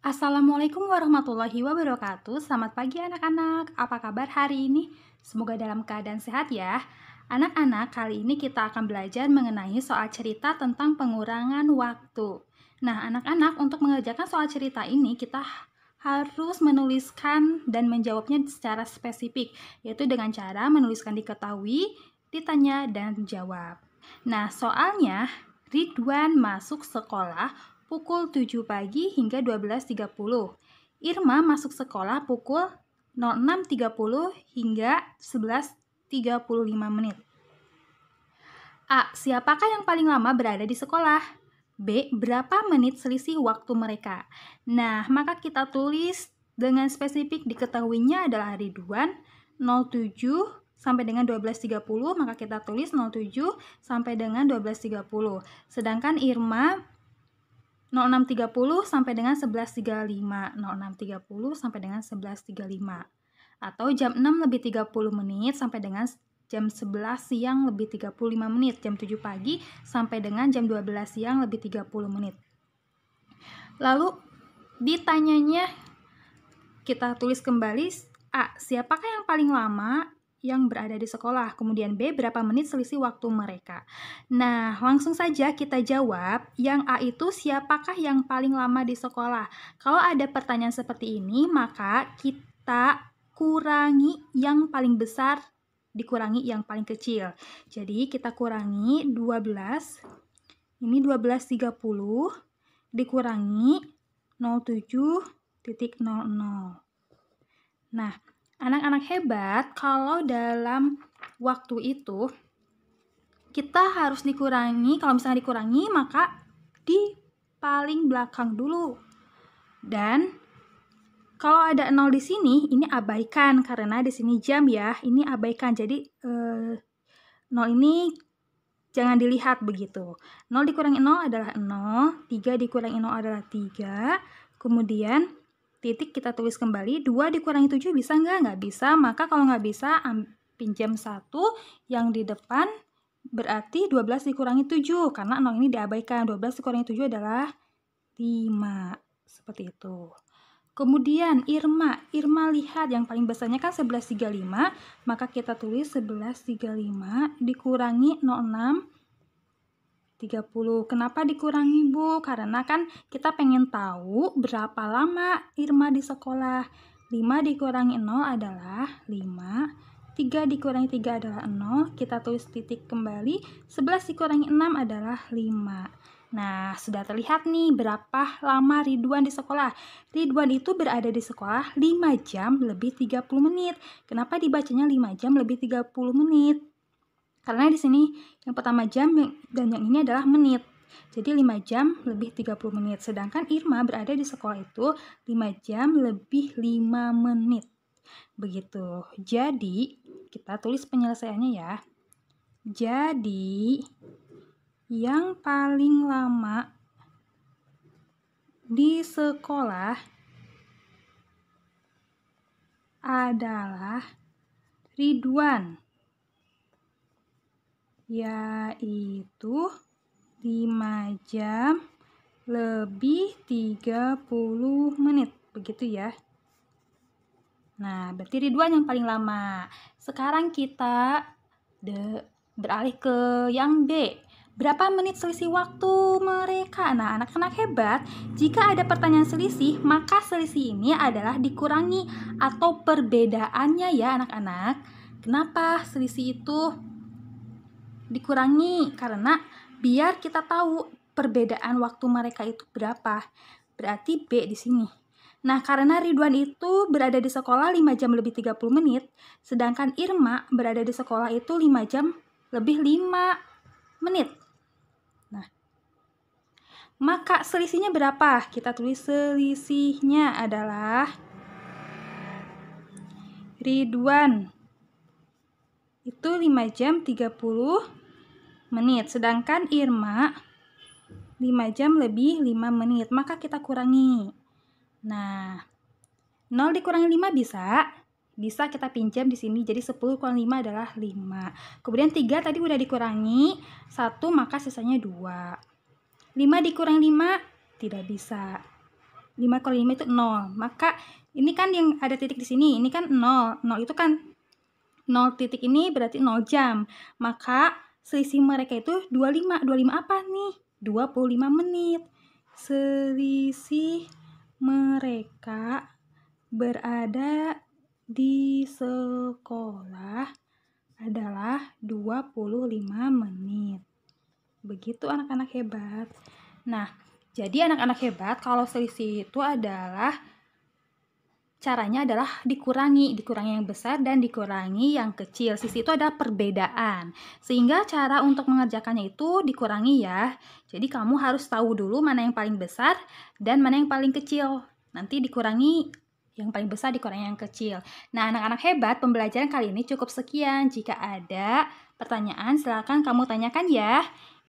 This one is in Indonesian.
Assalamualaikum warahmatullahi wabarakatuh. Selamat pagi anak-anak. Apa kabar hari ini? Semoga dalam keadaan sehat ya. Anak-anak, kali ini kita akan belajar mengenai soal cerita tentang pengurangan waktu. Nah, anak-anak, untuk mengerjakan soal cerita ini kita harus menuliskan dan menjawabnya secara spesifik, yaitu dengan cara menuliskan diketahui, ditanya, dan jawab. Nah, soalnya Ridwan masuk sekolah pukul 7 pagi hingga 12.30. Irma masuk sekolah pukul 06.30 hingga 11.35 menit. A. Siapakah yang paling lama berada di sekolah? B. Berapa menit selisih waktu mereka? Nah, maka kita tulis dengan spesifik diketahuinya adalah Ridwan 07 sampai dengan 12.30, maka kita tulis 07 sampai dengan 12.30. Sedangkan Irma 06.30 sampai dengan 11.35. 06.30 sampai dengan 11.35. Atau jam 6:30 sampai dengan jam 11 siang lebih 35 menit. Jam 7 pagi sampai dengan jam 12 siang lebih 30 menit. Lalu ditanyanya kita tulis kembali A. Siapakah yang paling lama yang berada di sekolah? Kemudian B. Berapa menit selisih waktu mereka? Nah, langsung saja kita jawab. Yang A itu siapakah yang paling lama di sekolah? Kalau ada pertanyaan seperti ini, maka kita kurangi yang paling besar dikurangi yang paling kecil. Jadi kita kurangi 12. Ini 12.30 dikurangi 07.00. Nah, anak-anak hebat, kalau dalam waktu itu kita harus dikurangi, kalau misalnya dikurangi maka di paling belakang dulu. Dan kalau ada 0 di sini, ini abaikan karena di sini jam ya, ini abaikan. Jadi 0 ini jangan dilihat begitu. 0 dikurangi 0 adalah 0, 3 dikurangi 0 adalah 3. Kemudian titik kita tulis kembali, 2 dikurangi 7 bisa nggak? Nggak bisa, maka kalau nggak bisa pinjam 1 yang di depan, berarti 12 dikurangi 7, karena 0 ini diabaikan. 12 dikurangi 7 adalah 5, seperti itu. Kemudian Irma lihat yang paling besarnya kan 11.35, maka kita tulis 11.35 dikurangi 06.30. Kenapa dikurangi, Bu? Karena kan kita pengen tahu berapa lama Irma di sekolah. 5 dikurangi 0 adalah 5. 3 dikurangi 3 adalah 0. Kita tulis titik kembali. 11 dikurangi 6 adalah 5. Nah, sudah terlihat nih berapa lama Ridwan di sekolah. Ridwan itu berada di sekolah 5 jam lebih 30 menit. Kenapa dibacanya 5 jam lebih 30 menit? Karena di sini yang pertama jam dan yang ini adalah menit. Jadi 5 jam lebih 30 menit. Sedangkan Irma berada di sekolah itu 5 jam lebih 5 menit. Begitu. Jadi, kita tulis penyelesaiannya ya. Jadi, yang paling lama di sekolah adalah Ridwan, yaitu 5 jam lebih 30 menit. Begitu ya. Nah, berarti Ridwan yang paling lama. Sekarang kita beralih ke yang B. Berapa menit selisih waktu mereka? Nah, anak-anak hebat, jika ada pertanyaan selisih, maka selisih ini adalah dikurangi atau perbedaannya ya anak-anak. Kenapa selisih itu dikurangi? Karena biar kita tahu perbedaan waktu mereka itu berapa. Berarti B di sini. Nah, karena Ridwan itu berada di sekolah 5 jam lebih 30 menit, sedangkan Irma berada di sekolah itu 5 jam lebih 5 menit. Nah, maka selisihnya berapa? Kita tulis selisihnya adalah Ridwan itu 5 jam 30 menit, sedangkan Irma 5 jam lebih 5 menit. Maka kita kurangi. Nah, 0 dikurangi 5 bisa? Bisa kita pinjam di sini. Jadi 10 kurang 5 adalah 5. Kemudian 3 tadi udah dikurangi 1, maka sisanya 2. 5 dikurangi 5 tidak bisa. 5 kali 5 itu 0. Maka ini kan yang ada titik di sini, ini kan 0. 0 itu kan 0 titik ini berarti 0 jam. Maka selisih mereka itu 25. 25 apa nih? 25 menit. Selisih mereka berada di sekolah adalah 25 menit. Begitu anak-anak hebat. Nah, jadi anak-anak hebat kalau selisih itu adalah caranya adalah dikurangi yang besar dan dikurangi yang kecil. Sisi itu ada perbedaan. Sehingga cara untuk mengerjakannya itu dikurangi ya. Jadi kamu harus tahu dulu mana yang paling besar dan mana yang paling kecil. Nanti dikurangi yang paling besar, dikurangi yang kecil. Nah, anak-anak hebat, pembelajaran kali ini cukup sekian. Jika ada pertanyaan, silakan kamu tanyakan ya.